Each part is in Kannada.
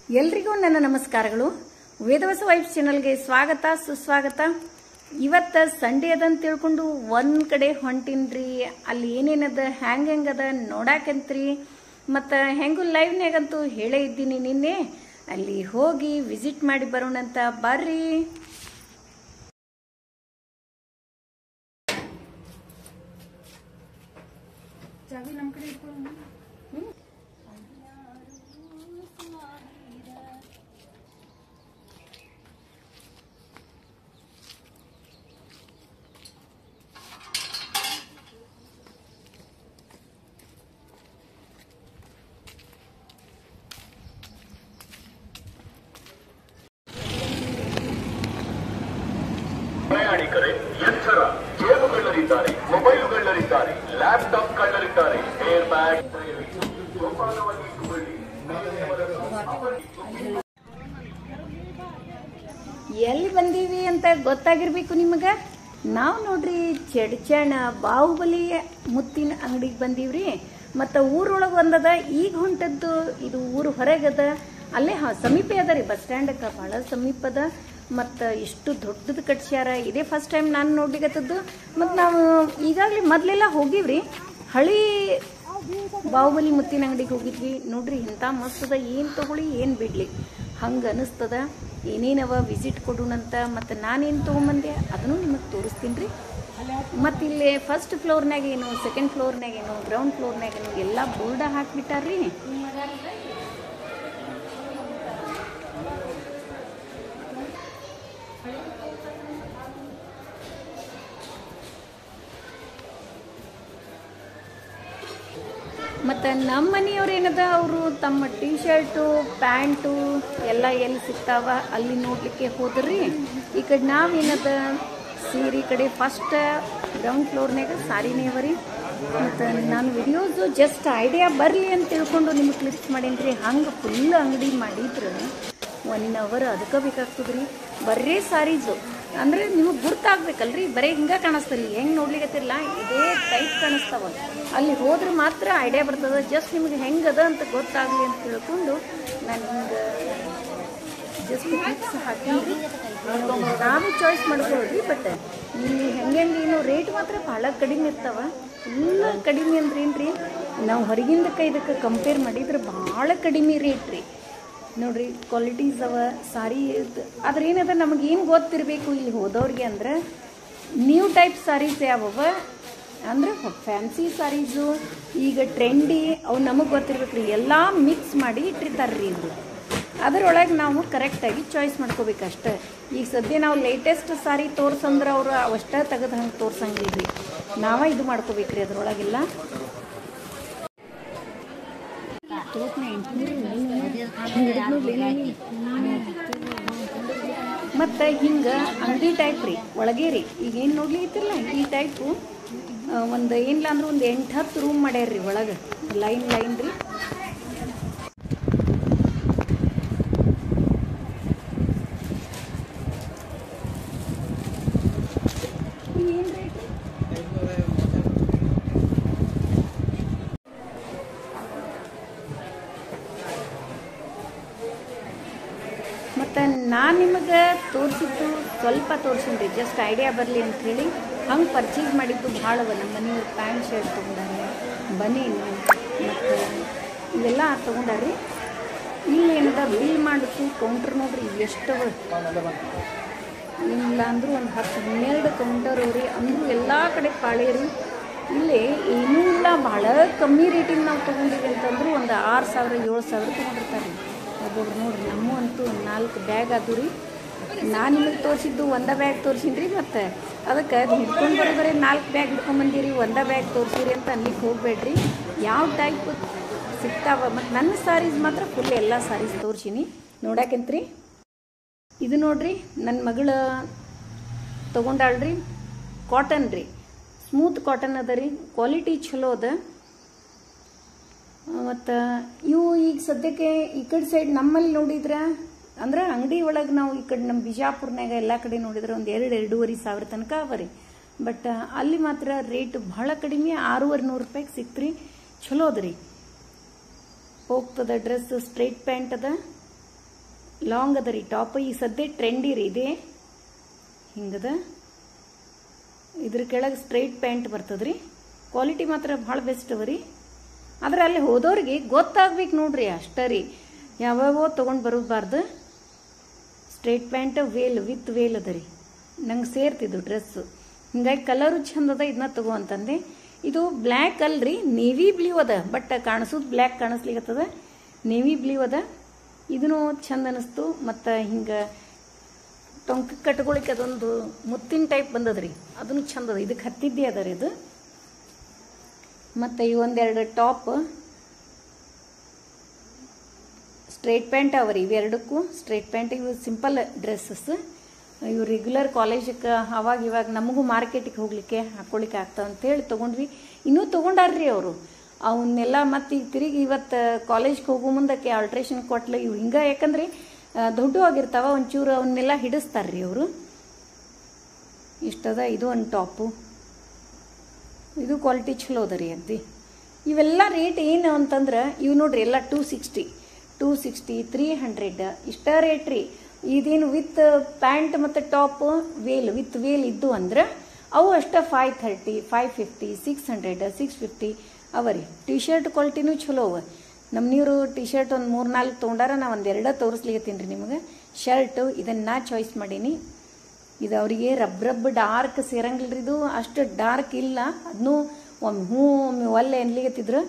ಎಲ್ರಿಗೂ ನನ್ನ ನಮಸ್ಕಾರಗಳು. ವೇದವಸ ವೈಬ್ಸ್ ಚಾನೆಲ್ಗೆ ಸ್ವಾಗತ ಸುಸ್ವಾಗತ. ಇವತ್ತು ಸಂಡೇ ಅದಂತ ತಿಳ್ಕೊಂಡು ಒಂದ್ ಕಡೆ ಹೊಂಟಿನ್ರಿ. ಅಲ್ಲಿ ಏನೇನದ ಹೆಂಗದ ನೋಡಾಕಂತ್ರಿ. ಮತ್ತು ಹೆಂಗೂ ಲೈವ್ನಾಗಂತೂ ಹೇಳೇ ಇದ್ದೀನಿ ನಿನ್ನೆ. ಅಲ್ಲಿ ಹೋಗಿ ವಿಸಿಟ್ ಮಾಡಿ ಬರೋಣಂತ ಬರ್ರಿ. ಚಾವಿ ನಮ್ಮ ಕಡೆ ಇಟ್ಕೊಳ್ಳೋಣ. ಪ್ರಯಾಣಿಕರೇ, ಎಚ್ಚರ! ಜೇಬುಗಳ್ಳರಿದ್ದಾರೆ, ಮೊಬೈಲುಗಳ್ಳರಿದ್ದಾರೆ, ಲ್ಯಾಪ್ಟಾಪ್ ಕಳ್ಳರಿದ್ದಾರೆ. ಏರ್ ಬ್ಯಾಗ್ ಎಲ್ಲಿ ಬಂದೀವಿ ಅಂತ ಗೊತ್ತಾಗಿರ್ಬೇಕು ನಿಮಗ. ನಾವು ನೋಡ್ರಿ ಚಡ್ಚಣ ಬಾಹುಬಲಿ ಮುತ್ತಿನ ಅಂಗಡಿಗೆ ಬಂದೀವ್ರಿ. ಮತ್ತು ಊರೊಳಗೆ ಒಂದದ, ಈಗ ಹೊಂಟದ್ದು ಇದು ಊರು ಹೊರಗದ. ಅಲ್ಲೇ ಸಮೀಪ ಅದ ರೀ, ಬಸ್ ಸ್ಟ್ಯಾಂಡಕ್ಕೆ ಭಾಳ ಸಮೀಪ ಅದ. ಮತ್ತು ಇಷ್ಟು ದೊಡ್ಡದು ಕಟ್ಸ್ಯಾರ. ಇದೇ ಫಸ್ಟ್ ಟೈಮ್ ನಾನು ನೋಡ್ಲಿಕ್ಕತ್ತದ್ದು. ಮತ್ತು ನಾವು ಈಗಾಗಲೇ ಮೊದಲೆಲ್ಲ ಹೋಗಿವ್ರಿ, ಹಳಿ ಬಾಹುಬಲಿ ಮುತ್ತಿನ ಅಂಗಡಿಗೆ ಹೋಗಿದ್ವಿ ನೋಡ್ರಿ. ಇಂಥ ಮಸ್ತದ, ಏನು ತಗೊಳ್ಳಿ ಏನು ಬಿಡ್ಲಿ ಹಂಗೆ ಅನಿಸ್ತದ. ಏನೇನವ ವಿಸಿಟ್ ಕೊಡೋಣಂತ. ಮತ್ತು ನಾನೇನು ತೊಗೊಂಬಂದೆ ಅದನ್ನು ನಿಮಗೆ ತೋರಿಸ್ತೀನಿ ರೀ. ಮತ್ತು ಇಲ್ಲಿ ಫಸ್ಟ್ ಫ್ಲೋರ್ನಾಗೇನು, ಸೆಕೆಂಡ್ ಫ್ಲೋರ್ನಾಗೇನು, ಗ್ರೌಂಡ್ ಫ್ಲೋರ್ನಾಗೇನು ಎಲ್ಲ ಬೋರ್ಡ ಹಾಕಿಬಿಟ್ಟಾರ್ರಿ. ಮತ್ತು ನಮ್ಮ ಮನೆಯವ್ರು ಏನದ, ಅವರು ತಮ್ಮ ಟಿ ಶರ್ಟು ಪ್ಯಾಂಟು ಎಲ್ಲ ಎಲ್ಲಿ ಸಿಗ್ತಾವ ಅಲ್ಲಿ ನೋಡಲಿಕ್ಕೆ ಹೋದ್ರಿ. ಈ ಕಡೆ ನಾವೇನದ ಸೀರೆ ಕಡೆ ಫಸ್ಟ್ ಗ್ರೌಂಡ್ ಫ್ಲೋರ್ನಾಗ ಸಾರಿನೇ ಅವ ರೀ. ಮತ್ತು ನಾನು ವಿಡಿಯೋಸು ಜಸ್ಟ್ ಐಡಿಯಾ ಬರಲಿ ಅಂತ ತಿಳ್ಕೊಂಡು ನಿಮಗೆ ಕ್ಲಿಪ್ಸ್ ಮಾಡೀನಿ ರೀ. ಹಂಗೆ ಫುಲ್ ಅಂಗಡಿ ಮಾಡಿದ್ರೆ 1 hour ಅದಕ್ಕೆ ಬೇಕಾಗ್ತದ್ರಿ. ಬರೀ ಸಾರೀಸು ಅಂದರೆ ನಿಮಗೆ ಗುರ್ತಾಗ್ಬೇಕಲ್ರಿ. ಬರೀ ಹಿಂಗೆ ಕಾಣಿಸ್ತಲ್ಲ, ಹೆಂಗೆ ನೋಡ್ಲಿಕ್ಕತ್ತಿರಲ್ಲ ಇದೇ ಟೈಪ್ ಕಾಣಿಸ್ತಾವ. ಅಲ್ಲಿ ಹೋದ್ರೆ ಮಾತ್ರ ಐಡಿಯಾ ಬರ್ತದೆ. ಜಸ್ಟ್ ನಿಮಗೆ ಹೆಂಗದ ಅಂತ ಗೊತ್ತಾಗಲಿ ಅಂತ ತಿಳ್ಕೊಂಡು ನಾನು ಹಿಂಗೆ ಜಸ್ಟ್ ಕ್ಲಿಪ್ಸ್ ಹಾಕಿದ್ರಿ. ನಾವೇ ಚಾಯ್ಸ್ ಮಾಡ್ಕೊಳ್ರಿ. ಬಟ್ ಇಲ್ಲಿ ಹೆಂಗೇನು ರೇಟ್ ಮಾತ್ರ ಭಾಳ ಕಡಿಮೆ ಇರ್ತಾವ. ಫುಲ್ ಕಡಿಮೆ ಅಂದ್ರೆ ಏನ್ರಿ, ನಾವು ಹೊರಗಿಂದಕ್ಕೆ ಇದಕ್ಕೆ ಕಂಪೇರ್ ಮಾಡಿದ್ರೆ ಭಾಳ ಕಡಿಮೆ ರೇಟ್ ರೀ. ನೋಡ್ರಿ ಕ್ವಾಲಿಟೀಸ್ ಅವ ಸಾರಿ. ಆದ್ರೆ ಏನದ, ನಮಗೇನು ಗೊತ್ತಿರಬೇಕು ಇಲ್ಲಿ ಹೋದವ್ರಿಗೆ ಅಂದ್ರೆ, ನ್ಯೂ ಟೈಪ್ ಸಾರೀಸ್ ಯಾವವ ಅಂದ್ರೆ ಫ್ಯಾನ್ಸಿ ಸಾರೀಸು, ಈಗ ಟ್ರೆಂಡಿ, ಅವು ನಮಗೆ ಗೊತ್ತಿರ್ಬೇಕು ರೀ. ಎಲ್ಲ ಮಿಕ್ಸ್ ಮಾಡಿ ಇಟ್ಟಿರ್ತಾರ್ರಿ ಇದು. ಅದರೊಳಗೆ ನಾವು ಕರೆಕ್ಟಾಗಿ ಚಾಯ್ಸ್ ಮಾಡ್ಕೋಬೇಕಷ್ಟೆ. ಈಗ ಸದ್ಯ ನಾವು ಲೇಟೆಸ್ಟ್ ಸಾರಿ ತೋರ್ಸಂದ್ರೆ ಅವರು ಅವಷ್ಟೇ ತೆಗೆದು ಹಂಗೆ ತೋರ್ಸಂಗಿಲ್ರಿ. ನಾವೇ ಇದು ಮಾಡ್ಕೋಬೇಕ್ರಿ ಅದರೊಳಗೆಲ್ಲ. ಮತ್ತು ಹಿಂಗೆ ಅಂಗಡಿ ಟೈಪ್ ರೀ, ಒಳಗೆ ರೀ. ಈಗ ಏನು ನೋಡ್ಲಿಕ್ಕಿಲ್ಲ ಈ ಟೈಪು ಒಂದು ಏನಿಲ್ಲ ಅಂದ್ರೆ ಒಂದು 8-10 ರೂಮ್ ಮಾಡ್ಯಾರ್ರಿ ಒಳಗೆ, ಲೈನ್ ರೀ. ಏನು ರೇಟ್? ಮತ್ತು ನಾನು ನಿಮಗೆ ತೋರಿಸಿದ್ದು ಸ್ವಲ್ಪ ತೋರಿಸಿದ್ರಿ, ಜಸ್ಟ್ ಐಡಿಯಾ ಬರಲಿ ಅಂಥೇಳಿ. ಹಂಗೆ ಪರ್ಚೇಸ್ ಮಾಡಿದ್ದು ಭಾಳವ. ನಮ್ಮ ಮನೆಯವ್ರು ಪ್ಯಾಂಟ್ ಶರ್ಟ್ ತೊಗೊಂಡಾರೆ, ಬನೀನು ಮತ್ತು ಇವೆಲ್ಲ ತೊಗೊಂಡಾರ್ರಿ. ಇಲ್ಲಿ ಏನದ ಬಿಲ್ ಮಾಡೋದು ಕೌಂಟ್ರ್ ನೋಡ್ರಿ ಎಷ್ಟವ. ಇಲ್ಲ ಅಂದರೂ ಒಂದು 10-12 ಕೌಂಟರ್ ಅವ್ರಿ. ಅಂದರೂ ಎಲ್ಲ ಕಡೆ ಪಾಳೆ ರೀ. ಇಲ್ಲಿ ಏನೂ ಇಲ್ಲ, ಭಾಳ ಕಮ್ಮಿ ರೇಟಿಗೆ ನಾವು ತೊಗೊಂಡಿವಿ ಅಂತಂದ್ರು ಒಂದು 6,000-7,000 ತೊಗೊಂಡಿರ್ತಾರೆ ರೀ ಒಬ್ಬೊಬ್ರು. ನೋಡ್ರಿ ನಮ್ಮ ಅಂತೂ 4 ಬ್ಯಾಗ್ ಅದು ರೀ. ನಾನು ನಿಮಗೆ ತೋರಿಸಿದ್ದು ಒಂದೇ ಬ್ಯಾಗ್ ತೋರಿಸಿನಿ ರೀ. ಮತ್ತು ಅದಕ್ಕೆ ಹಿಡ್ಕೊಂಡು ಬರೋದ್ರೆ 4 ಬ್ಯಾಗ್ ಹಿಡ್ಕೊಂಬಂದಿರಿ, ಒಂದೇ ಬ್ಯಾಗ್ ತೋರಿಸಿರಿ ಅಂತ ಅಲ್ಲಿಗೆ ಹೋಗಬೇಡ್ರಿ. ಯಾವ ಟೈಪ್ ಸಿಗ್ತಾವ. ಮತ್ತು ನನ್ನ ಸಾರೀಸ್ ಮಾತ್ರ ಫುಲ್ ಎಲ್ಲ ಸಾರೀಸ್ ತೋರಿಸೀನಿ ನೋಡಾಕಂತ್ರಿ. ಇದು ನೋಡ್ರಿ ನನ್ನ ಮಗಳ ತೊಗೊಂಡಾಳ್ರಿ, ಕಾಟನ್ ರೀ, ಸ್ಮೂತ್ ಕಾಟನ್ ಅದ ರೀ. ಕ್ವಾಲಿಟಿ ಚಲೋ ಅದ. ಮತ್ತು ಇವು ಈಗ ಸದ್ಯಕ್ಕೆ ಈ ಕಡೆ ಸೈಡ್ ನಮ್ಮಲ್ಲಿ ನೋಡಿದ್ರೆ ಅಂದ್ರೆ ಅಂಗಡಿ ಒಳಗೆ ನಾವು ಈ ಕಡೆ ನಮ್ಮ ಬಿಜಾಪುರ್ನಾಗ ಎಲ್ಲ ಕಡೆ ನೋಡಿದ್ರೆ ಒಂದು 2-2.5 ಸಾವಿರ ತನಕ ಅವ ರೀ. ಬಟ್ ಅಲ್ಲಿ ಮಾತ್ರ ರೇಟ್ ಭಾಳ ಕಡಿಮೆ, 600-900 ರೂಪಾಯಿಗೆ ಸಿಕ್ತ್ರಿ. ಚಲೋ ಅದ ರೀ. ಹೋಗ್ತದ ಡ್ರೆಸ್, ಸ್ಟ್ರೈಟ್ ಪ್ಯಾಂಟ್ ಅದ. ಲಾಂಗ್ ಅದ ರೀ ಟಾಪ್. ಈ ಸದ್ಯ ಟ್ರೆಂಡಿ ರೀ ಇದೆ, ಹಿಂಗದ. ಇದ್ರ ಕೆಳಗೆ ಸ್ಟ್ರೈಟ್ ಪ್ಯಾಂಟ್ ಬರ್ತದ್ರಿ. ಕ್ವಾಲಿಟಿ ಮಾತ್ರ ಭಾಳ ಬೆಸ್ಟ್ ಅವ ರೀ. ಆದ್ರೆ ಅಲ್ಲಿ ಹೋದವ್ರಿಗೆ ಗೊತ್ತಾಗ್ಬೇಕು ನೋಡ್ರಿ, ಅಷ್ಟೇ ರೀ. ಯಾವ್ಯಾವೋ ತೊಗೊಂಡು ಬರೋಬಾರ್ದು. ಸ್ಟ್ರೈಟ್ ಪ್ಯಾಂಟ್ ವೇಲ್ ವಿತ್ ವೇಲ್ ಅದ ರೀ. ನಂಗೆ ಸೇರ್ತಿದ್ದು ಡ್ರೆಸ್ಸು, ಹಿಂಗಾಗಿ ಕಲರು ಚಂದ ಅದ, ಇದನ್ನ ತಗೋ ಅಂತಂದೆ. ಇದು ಬ್ಲ್ಯಾಕ್ ಅಲ್ರಿ, ನೇವಿ ಬ್ಲೂ ಅದ. ಬಟ್ ಕಾಣಿಸೋದು ಬ್ಲ್ಯಾಕ್ ಕಾಣಿಸ್ಲಿಕ್ಕತ್ತದ, ನೇವಿ ಬ್ಲೂ ಅದ. ಇದನ್ನು ಚಂದ ಅನಿಸ್ತು. ಮತ್ತು ಹಿಂಗೆ ಟೊಂಕ ಕಟ್ಕೊಳಿಕ್ಕೆ ಅದೊಂದು ಮುತ್ತಿನ ಟೈಪ್ ಬಂದದ್ರಿ, ಅದನ್ನು ಚಂದ ಅದ. ಇದಕ್ಕೆ ಹತ್ತಿದ್ದೇ ಅದ ರೀ ಇದು. ಮತ್ತು ಇವು ಒಂದೆರಡು ಟಾಪ್ ಸ್ಟ್ರೈಟ್ ಪ್ಯಾಂಟ್ ಅವ ರೀ. ಇವೆರಡಕ್ಕೂ ಸ್ಟ್ರೈಟ್ ಪ್ಯಾಂಟ್. ಇವು ಸಿಂಪಲ್ ಡ್ರೆಸ್ಸಸ್. ಇವು ರೆಗ್ಯುಲರ್ ಕಾಲೇಜಕ್ಕೆ ಅವಾಗ ಇವಾಗ ನಮಗೂ ಮಾರ್ಕೆಟಿಗೆ ಹೋಗ್ಲಿಕ್ಕೆ ಹಾಕೊಳ್ಳಿಕ್ಕೆ ಆಗ್ತಾವ ಅಂತೇಳಿ ತೊಗೊಂಡ್ವಿ. ಇನ್ನೂ ತೊಗೊಂಡಾರ್ರಿ ಅವರು ಅವನ್ನೆಲ್ಲ. ಮತ್ತು ಈಗ ತಿರುಗಿ ಇವತ್ತು ಕಾಲೇಜ್ಗೆ ಹೋಗೋ ಮುಂದಕ್ಕೆ ಆಲ್ಟ್ರೇಷನ್ ಕೊಟ್ಲು. ಇವು ಹಿಂಗೆ ಯಾಕಂದ್ರೆ ದೊಡ್ಡ ಆಗಿರ್ತಾವ, ಒಂಚೂರು ಅವನ್ನೆಲ್ಲ ಹಿಡಿಸ್ತಾರ್ರಿ ಅವರು. ಇಷ್ಟದ. ಇದು ಒಂದು ಟಾಪು, ಇದು ಕ್ವಾಲಿಟಿ ಚಲೋ ಅದ ರೀ ಅಗ್ದಿ. ಇವೆಲ್ಲ ರೇಟ್ ಏನು ಅಂತಂದ್ರೆ ಇವು ನೋಡ್ರಿ ಎಲ್ಲ 260, 300 ಇಷ್ಟ ರೇಟ್ ರೀ. ಇದೇನು ವಿತ್ ಪ್ಯಾಂಟ್ ಮತ್ತು ಟಾಪ್ ವೇಲ್ ವಿತ್ ವೇಲ್ ಇದ್ದು ಅಂದ್ರೆ ಅವು ಅಷ್ಟೇ 530, 550, 600, 650 ಅವ ರೀ. ಟಿ ಶರ್ಟ್ ಕ್ವಾಲಿಟಿನೂ ಚಲೋ ಅವ. ನಮ್ಮ ನೀರು ಟಿ ಶರ್ಟ್ ಒಂದು 3-4 ತೊಗೊಂಡಾರ. ನಾ ಒಂದೆರಡು ತೋರಿಸ್ಲಿಕತ್ತೀನಿ ರೀ ನಿಮಗೆ. ಶರ್ಟು ಇದನ್ನು ನಾ ಚಾಯ್ಸ್ ಮಾಡೀನಿ. ಇದು ಅವರಿಗೆ ರಬ್ ಡಾರ್ಕ್ ಸೇರಂಗಿಲ್ರಿ. ಇದು ಅಷ್ಟು ಡಾರ್ಕ್ ಇಲ್ಲ. ಅದನ್ನೂ ಒಮ್ಮೆ ಒಲ್ಲೆ ಅನ್ಲಿಕತ್ತಿದ್ರು.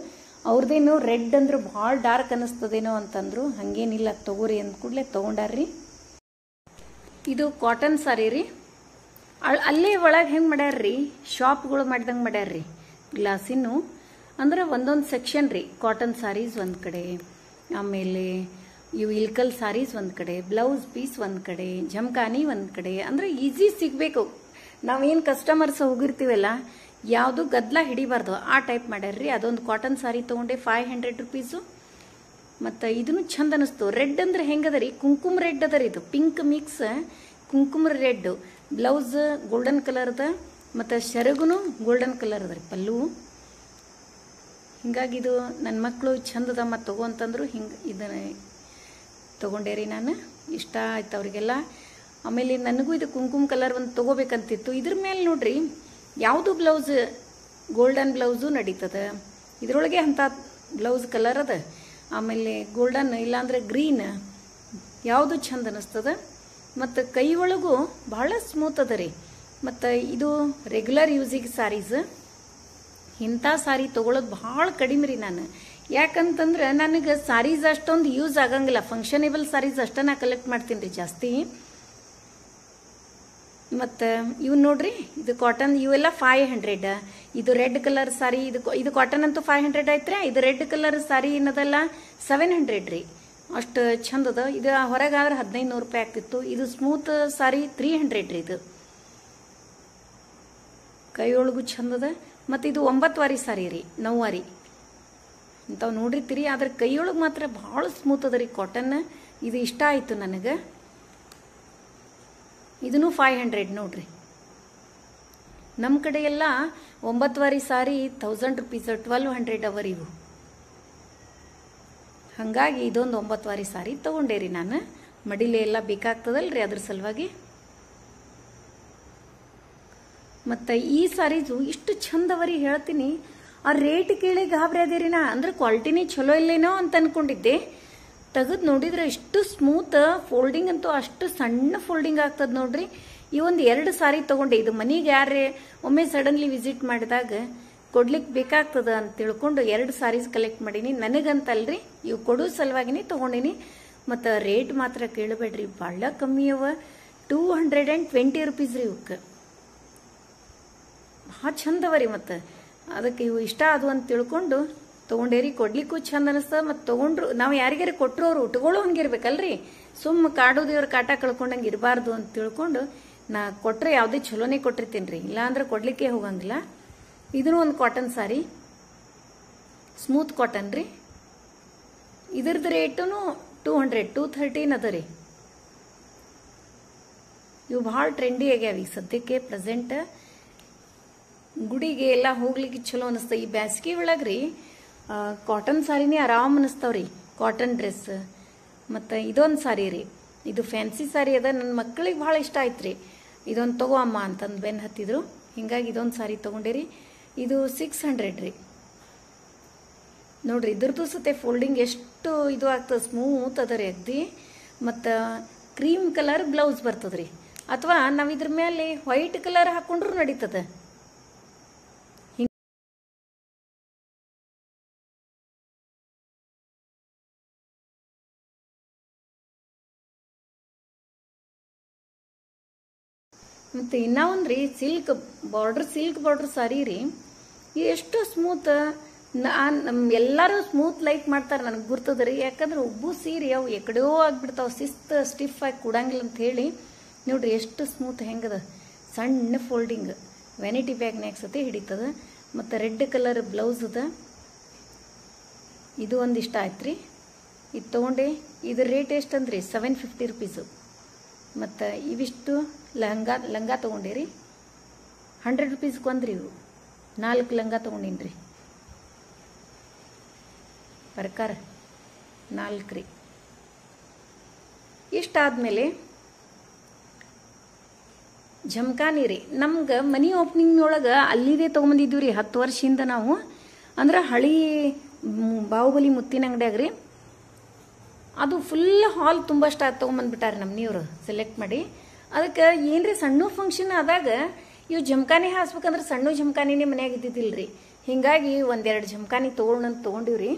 ಅವ್ರದ್ದೇನು ರೆಡ್ ಅಂದ್ರೆ ಭಾಳ ಡಾರ್ಕ್ ಅನ್ನಿಸ್ತದೇನೋ ಅಂತಂದ್ರು. ಹಂಗೇನಿಲ್ಲ, ತಗೋರಿ ಅಂದ ಕೂಡಲೇ ತೊಗೊಂಡಾರ್ರಿ. ಇದು ಕಾಟನ್ ಸಾರಿ ರೀ. ಅಲ್ಲೇ ಒಳಗೆ ಹೆಂಗೆ ಮಾಡ್ಯಾರ್ರಿ, ಶಾಪ್ಗಳು ಮಾಡ್ದಂಗೆ ಮಾಡ್ಯಾರ್ರಿ. ಗ್ಲಾಸಿನ್ನು ಅಂದ್ರೆ ಒಂದೊಂದು ಸೆಕ್ಷನ್ ರೀ. ಕಾಟನ್ ಸಾರೀಸ್ ಒಂದು ಕಡೆ, ಆಮೇಲೆ ಇವು ಇಲ್ಕಲ್ ಸಾರೀಸ್ ಒಂದು ಕಡೆ, ಬ್ಲೌಸ್ ಪೀಸ್ ಒಂದು ಕಡೆ, ಜಮಖಾನಿ ಒಂದು ಕಡೆ. ಅಂದ್ರೆ ಈಸಿ ಸಿಗಬೇಕು. ನಾವೇನು ಕಸ್ಟಮರ್ಸ್ ಹೋಗಿರ್ತೀವಲ್ಲ, ಯಾವುದು ಗದ್ದಲ ಹಿಡಿಬಾರ್ದು ಆ ಟೈಪ್ ಮಾಡ್ಯಾರ್ರಿ. ಅದೊಂದು ಕಾಟನ್ ಸಾರಿ ತೊಗೊಂಡೆ 500 ರುಪೀಸು. ಮತ್ತು ಇದನ್ನು ಚಂದ ಅನಿಸ್ತು. ರೆಡ್ ಅಂದ್ರೆ ಹೆಂಗದ ರೀ, ಕುಂಕುಮ ರೆಡ್ ಅದ ರೀ. ಇದು ಪಿಂಕ್ ಮಿಕ್ಸ್ ಕುಂಕುಮ ರೆಡ್. ಬ್ಲೌಸ್ ಗೋಲ್ಡನ್ ಕಲರ್ ಅದ, ಮತ್ತು ಸೆರಗುನು ಗೋಲ್ಡನ್ ಕಲರ್ ಅದ ರೀ ಪಲ್ಲು. ಹಿಂಗಾಗಿ ಇದು ನನ್ನ ಮಕ್ಕಳು ಚಂದದ ಮತ್ತು ತಗೋ ಅಂತಂದ್ರು. ಹಿಂಗೆ ಇದನ್ನ ತೊಗೊಂಡೆ ರೀ ನಾನು. ಇಷ್ಟ ಆಯ್ತು ಅವರಿಗೆಲ್ಲ. ಆಮೇಲೆ ನನಗೂ ಇದು ಕುಂಕುಮ ಕಲರ್ ಒಂದು ತೊಗೋಬೇಕಂತಿತ್ತು. ಇದ್ರ ಮೇಲೆ ನೋಡ್ರಿ ಯಾವುದು ಬ್ಲೌಸ್ ಗೋಲ್ಡನ್ ಬ್ಲೌಸು ನಡೀತದ. ಇದರೊಳಗೆ ಅಂಥ ಬ್ಲೌಸ್ ಕಲರ್ ಅದ. ಆಮೇಲೆ ಗೋಲ್ಡನ್ ಇಲ್ಲಾಂದ್ರೆ ಗ್ರೀನ್ ಯಾವುದು ಚಂದ ಅನ್ನಿಸ್ತದ. ಮತ್ತು ಕೈ ಒಳಗೂ ಭಾಳ ಸ್ಮೂತ್ ಅದ ರೀ. ಮತ್ತು ಇದು ರೆಗ್ಯುಲರ್ ಯೂಸಿಗೆ ಸಾರೀಸ್. ಇಂಥ ಸಾರಿ ತೊಗೊಳೋದು ಭಾಳ ಕಡಿಮೆ ರೀ ನಾನು. ಯಾಕಂತಂದ್ರೆ ನನಗೆ ಸಾರೀಸ್ ಅಷ್ಟೊಂದು ಯೂಸ್ ಆಗಂಗಿಲ್ಲ. ಫಂಕ್ಷನೇಬಲ್ ಸಾರೀಸ್ ಅಷ್ಟೇ ನಾ ಕಲೆಕ್ಟ್ ಮಾಡ್ತೀನಿ ರೀ ಜಾಸ್ತಿ. ಮತ್ತು ಇವು ನೋಡ್ರಿ, ಇದು ಕಾಟನ್. ಇವೆಲ್ಲ 500. ಇದು ರೆಡ್ ಕಲರ್ ಸಾರಿ. ಇದು ಕಾಟನ್ ಅಂತೂ 500 ಆಯ್ತು. ಇದು ರೆಡ್ ಕಲರ್ ಸಾರಿ ಏನದಲ್ಲ 700 ರೀ. ಅಷ್ಟು ಚಂದದ. ಇದು ಹೊರಗಾದ್ರೆ 1500 ರೂಪಾಯಿ ಆಗ್ತಿತ್ತು. ಇದು ಸ್ಮೂತ್ ಸಾರಿ 300 ರೀ. ಇದು ಕೈಯೊಳಗೂ ಚಂದದ. ಮತ್ತು ಇದು 9 ವಾರಿ ಸಾರಿ ರೀ, 9 ವಾರಿ ಇಂಥವು ನೋಡಿರ್ತೀರಿ. ಆದ್ರೆ ಕೈಯೊಳಗೆ ಮಾತ್ರ ಭಾಳ ಸ್ಮೂತ್ ಅದ ರೀ ಕಾಟನ್. ಇದು ಇಷ್ಟ ಆಯಿತು ನನಗೆ. ಇದನ್ನು 500 ನೋಡ್ರಿ. ನಮ್ಮ ಕಡೆ ಎಲ್ಲ 9 ವಾರಿ ಸಾರಿ 1000 ರುಪೀಸ್, 1200 ಅವರ್ ಇವು. ಹಾಗಾಗಿ ಇದೊಂದು 9 ವಾರಿ ಸಾರಿ ತೊಗೊಂಡೇರಿ ನಾನು. ಮಡಿಲೆ ಎಲ್ಲ ಬೇಕಾಗ್ತದಲ್ರಿ, ಅದ್ರ ಸಲುವಾಗಿ. ಮತ್ತು ಈ ಸಾರೀಸು ಇಷ್ಟು ಚಂದವರಿ ಹೇಳ್ತೀನಿ. ಆ ರೇಟ್ ಕೇಳಿ ಗಾಬರಿ ಅದೇರಿ ನಾ. ಅಂದ್ರೆ ಕ್ವಾಲಿಟಿನೇ ಚಲೋ ಇಲ್ಲೇನೋ ಅಂತ ಅನ್ಕೊಂಡಿದ್ದೆ. ತೆಗೆದು ನೋಡಿದ್ರೆ ಇಷ್ಟು ಸ್ಮೂತ್. ಫೋಲ್ಡಿಂಗ್ ಅಂತೂ ಅಷ್ಟು ಸಣ್ಣ ಫೋಲ್ಡಿಂಗ್ ಆಗ್ತದೆ ನೋಡ್ರಿ. ಈ ಒಂದು 2 ಸಾರಿ ತೊಗೊಂಡೆ. ಇದು ಮನೆಗೆ ಯಾರೇ ಒಮ್ಮೆ ಸಡನ್ಲಿ ವಿಸಿಟ್ ಮಾಡಿದಾಗ ಕೊಡ್ಲಿಕ್ಕೆ ಬೇಕಾಗ್ತದ ಅಂತ ತಿಳ್ಕೊಂಡು 2 ಸಾರೀಸ್ ಕಲೆಕ್ಟ್ ಮಾಡೀನಿ. ನನಗಂತಲ್ರಿ, ಇವು ಕೊಡೋ ಸಲುವಾಗಿನೇ ತೊಗೊಂಡಿನಿ. ಮತ್ತು ರೇಟ್ ಮಾತ್ರ ಕೇಳಬೇಡ್ರಿ, ಭಾಳ ಕಮ್ಮಿ ಅವ. 220 ರುಪೀಸ್ ರೀ ಇವಕ್ಕೆ. ಭಾಳ ಚಂದವ ರೀ. ಮತ್ತು ಅದಕ್ಕೆ ಇವು ಇಷ್ಟ ಅದು ಅಂತ ತಿಳ್ಕೊಂಡು ತೊಗೊಂಡೇರಿ. ಕೊಡ್ಲಿಕ್ಕೂ ಚಂದ ಅನಿಸ್ತದ. ಮತ್ತು ತೊಗೊಂಡ್ರು ನಾವು ಯಾರಿಗಾರ ಕೊಟ್ಟರು ಅವ್ರು ಉಟ್ಕೊಳ್ಳೋ ಹಂಗಿರ್ಬೇಕಲ್ರಿ. ಸುಮ್ಮ ಕಾಡು ದೇವ್ರ ಕಾಟ ಕಳ್ಕೊಂಡಂಗೆ ಇರಬಾರ್ದು ಅಂತ ತಿಳ್ಕೊಂಡು ನಾ ಕೊಟ್ಟರೆ ಯಾವುದೇ ಚಲೋನೇ ಕೊಟ್ಟಿರ್ತೀನಿ ರೀ. ಇಲ್ಲಾಂದ್ರೆ ಕೊಡ್ಲಿಕ್ಕೆ ಹೋಗಂಗಿಲ್ಲ. ಇದನ್ನು ಒಂದು ಕಾಟನ್ ಸಾರಿ, ಸ್ಮೂತ್ ಕಾಟನ್ ರೀ. ಇದ್ರದ್ದು ರೇಟೂ 200, 213 ಅದ ರೀ. ಇವು ಭಾಳ ಟ್ರೆಂಡಿ ಆಗ್ಯಾವ ಈಗ ಸದ್ಯಕ್ಕೆ ಪ್ರೆಸೆಂಟ್. ಗುಡಿಗೆ ಎಲ್ಲ ಹೋಗ್ಲಿಕ್ಕೆ ಚಲೋ ಅನಿಸ್ತ. ಈ ಬ್ಯಾಸ್ಗಿ ಒಳಗ್ರಿ ಕಾಟನ್ ಸಾರಿನೇ ಆರಾಮ್ ಅನಿಸ್ತಾವ್ರಿ. Cotton dress. ಮತ್ತು ಇದೊಂದು ಸಾರಿ ರೀ, ಇದು ಫ್ಯಾನ್ಸಿ ಸಾರಿ ಅದ. ನನ್ನ ಮಕ್ಕಳಿಗೆ ಭಾಳ ಇಷ್ಟ ಆಯ್ತು ರೀ. ಇದೊಂದು ತಗೋ ಅಮ್ಮ ಅಂತಂದು ಬೆನ್ನು ಹತ್ತಿದ್ರು. ಹಿಂಗಾಗಿ ಇದೊಂದು ಸಾರಿ ತೊಗೊಂಡಿರಿ. ಇದು 600 ರೀ. ನೋಡ್ರಿ ಇದ್ರದ್ದು ಸತೆ ಫೋಲ್ಡಿಂಗ್ ಎಷ್ಟು ಇದು ಆಗ್ತದೆ, ಸ್ಮೂತ್ ಅದ ರೀ ಅಗ್ದಿ. ಮತ್ತು ಕ್ರೀಮ್ ಕಲರ್ ಬ್ಲೌಸ್ ಬರ್ತದೆ ರೀ. ಅಥವಾ ನಾವು ಇದ್ರ ಮೇಲೆ ವೈಟ್ ಕಲರ್ ಹಾಕೊಂಡ್ರು ನಡೀತದೆ. ಮತ್ತು ಇನ್ನೂ ಒಂದು ರೀ ಸಿಲ್ಕ್ ಬಾರ್ಡ್ರ್ ಸಾರಿ ರೀ. ಎಷ್ಟು ಸ್ಮೂತ್. ಎಲ್ಲರೂ ಸ್ಮೂತ್ ಲೈಕ್ ಮಾಡ್ತಾರೆ, ನನಗೆ ಗುರ್ತದ ರೀ. ಯಾಕಂದ್ರೆ ಉಬ್ಬು ಸೀರೆ ಅವು ಎಕಡೆಯೋ ಆಗ್ಬಿಡ್ತಾವೆ, ಸ್ಟಿಫ್ ಆಗಿ ಕೊಡಂಗಿಲ್ಲ ಅಂತ ಹೇಳಿ. ನೋಡ್ರಿ ಎಷ್ಟು ಸ್ಮೂತ್ ಹೆಂಗದ. ಸಣ್ಣ ಫೋಲ್ಡಿಂಗ್ ವ್ಯಾನಿಟಿ ಬ್ಯಾಗ್ನಾಗ ಸತಿ ಹಿಡಿತದ. ಮತ್ತು ರೆಡ್ ಕಲರ್ ಬ್ಲೌಸ್ ಅದ. ಇದು ಒಂದು ಇಷ್ಟ ಆಯ್ತು ರೀ. ಇದು ತೊಗೊಂಡೆ. ಇದ್ರ ರೇಟ್ ಎಷ್ಟು ಅಂದ್ರಿ 750 ರುಪೀಸು. ಮತ್ತು ಇವಿಷ್ಟು ಲಂಗ ತೊಗೊಂಡಿರಿ 100 ರುಪೀಸ್ಗೆ ಒಂದ್ರಿ. ಇವು 4 ಲಂಗ ತೊಗೊಂಡಿನಿ ರೀ. ಪ್ರಕಾರ 4 ರೀ. ಇಷ್ಟಾದ್ಮೇಲೆ ಜಮ್ಕಾನಿ ರೀ. ನಮ್ಗೆ ಮನಿ ಓಪನಿಂಗ್ನೊಳಗೆ ಅಲ್ಲಿದೆ ತೊಗೊಂಬಂದಿದ್ದೀವಿ ರೀ 10 ವರ್ಷದಿಂದ ನಾವು. ಅಂದ್ರೆ ಹಳಿ ಬಾಹುಬಲಿ ಮುತ್ತಿನ ಅಂಗಡಿಯಾಗ ರೀ. ಅದು ಫುಲ್ ಹಾಲ್ ತುಂಬ ತೊಗೊಂಬಂದ್ಬಿಟ್ಟಾರೆ ನಮ್ಮ ನೀವರು ಸೆಲೆಕ್ಟ್ ಮಾಡಿ. ಅದಕ್ಕೆ ಏನ್ರಿ ಸಣ್ಣ ಫಂಕ್ಷನ್ ಆದಾಗ ಇವು ಜಮ್ಕಾನಿ ಹಾಸ್ಬೇಕಂದ್ರೆ ಸಣ್ಣ ಜಮ್ಕಾನಿನೇ ಮನ್ಯಾಗ ಇದ್ದಿದ್ದಿಲ್ಲ ರೀ. ಹಿಂಗಾಗಿ 1-2 ಜಮ್ಕಾನಿ ತೊಗೊಂಡಿವ್ರಿ.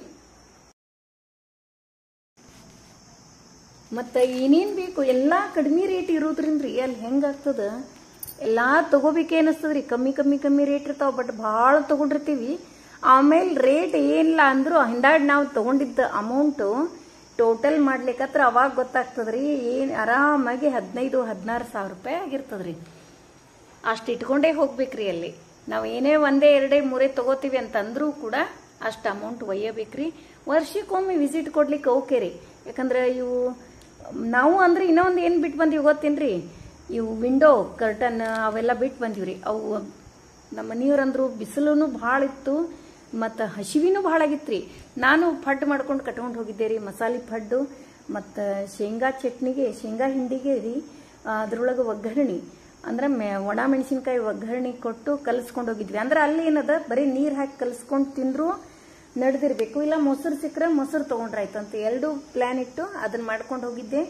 ಮತ್ತು ಏನೇನು ಬೇಕು ಎಲ್ಲ ಕಡಿಮೆ ರೇಟ್ ಇರೋದ್ರಿಂದ ರೀ ಅಲ್ಲಿ ಹೆಂಗಾಗ್ತದ ಎಲ್ಲ ತೊಗೋಬೇಕೆ ಅನಿಸ್ತದ ರೀ. ಕಮ್ಮಿ ರೇಟ್ ಇರ್ತಾವೆ. ಬಟ್ ಭಾಳ ತೊಗೊಂಡಿರ್ತೀವಿ. ಆಮೇಲೆ ರೇಟ್ ಏನಿಲ್ಲ ಅಂದರೂ ಹಿಂದಾಡಿ ನಾವು ತೊಗೊಂಡಿದ್ದ ಅಮೌಂಟು ಟೋಟಲ್ ಮಾಡ್ಲಿಕ್ಕತ್ರ ಅವಾಗ ಗೊತ್ತಾಗ್ತದ್ರಿ. ಏನು ಆರಾಮಾಗಿ 15-16 ಸಾವಿರ ರೂಪಾಯಿ ಆಗಿರ್ತದ್ರಿ. ಅಷ್ಟು ಇಟ್ಕೊಂಡೇ ಹೋಗ್ಬೇಕ್ರಿ. ಅಲ್ಲಿ ನಾವು ಏನೇ 1-2-3 ತಗೋತೀವಿ ಅಂತಂದ್ರೂ ಕೂಡ ಅಷ್ಟು ಅಮೌಂಟ್ ಒಯ್ಯಬೇಕ್ರಿ. ವರ್ಷಕ್ಕೊಮ್ಮೆ ವಿಸಿಟ್ ಕೊಡ್ಲಿಕ್ಕೆ ಓಕೆ ರೀ. ಯಾಕಂದ್ರೆ ಇವು ನಾವು ಅಂದ್ರೆ ಇನ್ನೊಂದು ಏನು ಬಿಟ್ಟು ಬಂದೀವಿ ಗೊತ್ತೇನ್ರಿ, ಇವು ವಿಂಡೋ ಕರ್ಟನ್ ಅವೆಲ್ಲ ಬಿಟ್ಟು ಬಂದೀವ್ರಿ. ಅವು ನಮ್ಮ ಮನೆಯವ್ರಂದ್ರು ಬಿಸಿಲು ಭಾಳ ಇತ್ತು ಮತ್ತು ಹಸಿವಿನೂ ಭಾಳ ಆಗಿತ್ತು ರೀ. ನಾನು ಪಡ್ಡು ಮಾಡ್ಕೊಂಡು ಕಟ್ಕೊಂಡು ಹೋಗಿದ್ದೆ ರೀ. ಮಸಾಲೆ ಪಡ್ಡು ಮತ್ತು ಶೇಂಗಾ ಚಟ್ನಿಗೆ ಶೇಂಗಾ ಹಿಂಡಿಗೆ ರೀ. ಅದ್ರೊಳಗೆ ಒಗ್ಗರಣೆ ಅಂದ್ರೆ ಒಣ ಮೆಣಸಿನ್ಕಾಯಿ ಒಗ್ಗರಣೆ ಕೊಟ್ಟು ಕಲಿಸ್ಕೊಂಡು ಹೋಗಿದ್ವಿ. ಅಂದ್ರೆ ಅಲ್ಲಿ ಏನದ ಬರೀ ನೀರು ಹಾಕಿ ಕಲಿಸ್ಕೊಂಡು ತಿಂದ್ರು ನಡೆದಿರ್ಬೇಕು, ಇಲ್ಲ ಮೊಸರು ಸಿಕ್ಕರೆ ಮೊಸರು ತೊಗೊಂಡ್ರಾಯ್ತು ಅಂತ 2 ಪ್ಲ್ಯಾನ್ ಇಟ್ಟು ಅದನ್ನ ಮಾಡ್ಕೊಂಡು ಹೋಗಿದ್ದೆ.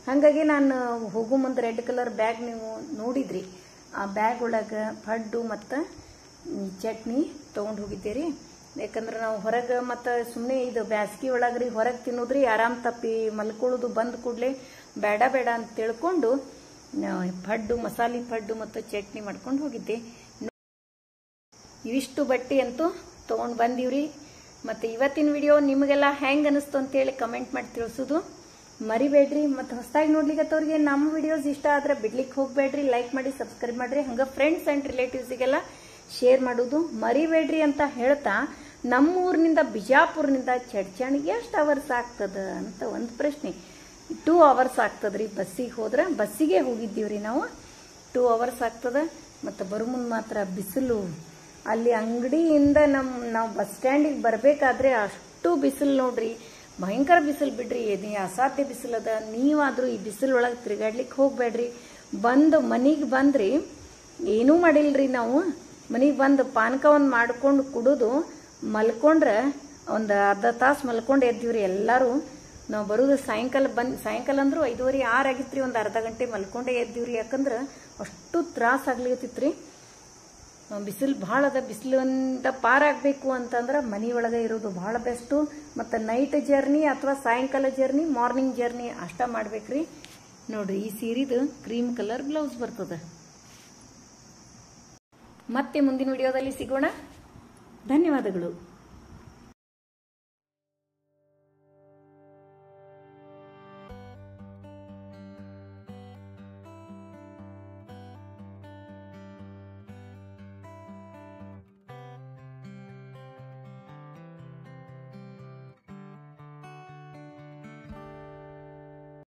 ಹಾಗಾಗಿ ನಾನು ಹೋಗೋ ಮುಂದೆ ರೆಡ್ ಕಲರ್ ಬ್ಯಾಗ್ ನೀವು ನೋಡಿದ್ರಿ. ಆ ಬ್ಯಾಗ್ ಒಳಗೆ ಪಡ್ಡು ಮತ್ತು ಚಟ್ನಿ ತೊಗೊಂಡು ಹೋಗಿದ್ದೆ ರೀ. ಯಾಕಂದ್ರೆ ನಾವು ಹೊರಗೆ ಮತ್ತು ಸುಮ್ಮನೆ ಇದು ಬ್ಯಾಸ್ಗಿ ಒಳಗ್ರಿ ಹೊರಗೆ ತಿನ್ನೋದ್ರಿ ಆರಾಮ್ ತಪ್ಪಿ ಮಲ್ಕೊಳ್ಳೋದು ಬಂದ ಕೂಡಲೇ ಬೇಡ ಅಂತ ತಿಳ್ಕೊಂಡು ಪಡ್ಡು ಮಸಾಲೆ ಪಡ್ಡು ಮತ್ತು ಚಟ್ನಿ ಮಾಡ್ಕೊಂಡು ಹೋಗಿದ್ದೆ. ಇವಿಷ್ಟು ಬಟ್ಟೆ ಅಂತೂ ತೊಗೊಂಡು ಬಂದೀವ್ರಿ. ಮತ್ತು ಇವತ್ತಿನ ವಿಡಿಯೋ ನಿಮಗೆಲ್ಲ ಹೆಂಗೆ ಅನಿಸ್ತು ಅಂತೇಳಿ ಕಮೆಂಟ್ ಮಾಡಿ ತಿಳಿಸೋದು ಮರಿಬೇಡ್ರಿ. ಮತ್ತು ಹೊಸದಾಗಿ ನೋಡ್ಲಿಕ್ಕತ್ತವ್ರಿಗೆ ನಮ್ಮ ವಿಡಿಯೋಸ್ ಇಷ್ಟ ಆದರೆ ಬಿಡ್ಲಿಕ್ಕೆ ಹೋಗಬೇಡ್ರಿ. ಲೈಕ್ ಮಾಡಿ, ಸಬ್ಸ್ಕ್ರೈಬ್ ಮಾಡಿರಿ. ಹಂಗೆ ಫ್ರೆಂಡ್ಸ್ ಆ್ಯಂಡ್ ರಿಲೇಟಿವ್ಸಿಗೆಲ್ಲ ಶೇರ್ ಮಾಡೋದು ಮರಿಬೇಡ್ರಿ ಅಂತ ಹೇಳ್ತಾ, ನಮ್ಮೂರಿನಿಂದ ಬಿಜಾಪುರನಿಂದ ಚಡ್ಚಾಣಿಗೆ ಎಷ್ಟು ಅವರ್ಸ್ ಆಗ್ತದ ಅಂತ ಒಂದು ಪ್ರಶ್ನೆ. 2 ಅವರ್ಸ್ ಆಗ್ತದ್ರಿ ಬಸ್ಸಿಗೆ ಹೋದ್ರೆ. ಬಸ್ಸಿಗೆ ಹೋಗಿದ್ದೀವ್ರಿ ನಾವು. 2 ಅವರ್ಸ್ ಆಗ್ತದ. ಮತ್ತು ಬರೋ ಮುಂದೆ ಮಾತ್ರ ಬಿಸಿಲು. ಅಲ್ಲಿ ಅಂಗಡಿಯಿಂದ ನಾವು ಬಸ್ ಸ್ಟ್ಯಾಂಡಿಗೆ ಬರಬೇಕಾದ್ರೆ ಅಷ್ಟು ಬಿಸಿಲು ನೋಡ್ರಿ. ಭಯಂಕರ ಬಿಸಿಲು ಬಿಡ್ರಿ. ಇದು ಅಸಾಧ್ಯ ಬಿಸಿಲದ. ನೀವಾದರೂ ಈ ಬಿಸಿಲೊಳಗೆ ತಿರುಗಾಡ್ಲಿಕ್ಕೆ ಹೋಗ್ಬೇಡ್ರಿ. ಮನೆಗೆ ಬಂದ್ರಿ ಏನೂ ಮಾಡಿಲ್ರಿ. ನಾವು ಮನೆಗೆ ಬಂದು ಪಾನಕ ಒಂದು ಮಾಡ್ಕೊಂಡು ಕುಡಿದು ಮಲ್ಕೊಂಡ್ರೆ ಒಂದು ಅರ್ಧ ತಾಸು ಮಲ್ಕೊಂಡು ಎದ್ದೀವ್ರಿ ಎಲ್ಲರೂ. ನಾವು ಬರೋದು ಸಾಯಂಕಾಲ ಅಂದ್ರೂ 5:30-6 ಆಗಿತ್ರಿ. ಒಂದು ಅರ್ಧ ಗಂಟೆ ಮಲ್ಕೊಂಡೇ ಎದ್ದೀವ್ರಿ. ಯಾಕಂದ್ರೆ ಅಷ್ಟು ತ್ರಾಸ ಆಗ್ಲಿಕತ್ತಿತ್ರಿ. ಬಿಸಿಲು ಭಾಳ ಅದ. ಬಿಸಿಲಿಂದ ಪಾರಾಗಬೇಕು ಅಂತಂದ್ರೆ ಮನೆಯೊಳಗೆ ಇರೋದು ಭಾಳ ಬೆಸ್ಟು. ಮತ್ತು ನೈಟ್ ಜರ್ನಿ ಅಥವಾ ಸಾಯಂಕಾಲ ಜರ್ನಿ, ಮಾರ್ನಿಂಗ್ ಜರ್ನಿ ಅಷ್ಟ ಮಾಡ್ಬೇಕ್ರಿ. ನೋಡ್ರಿ ಈ ಸೀರೆದು ಕ್ರೀಮ್ ಕಲರ್ ಬ್ಲೌಸ್ ಬರ್ತದೆ. ಮತ್ತೆ ಮುಂದಿನ ವಿಡಿಯೋದಲ್ಲಿ ಸಿಗೋಣ. ಧನ್ಯವಾದಗಳು.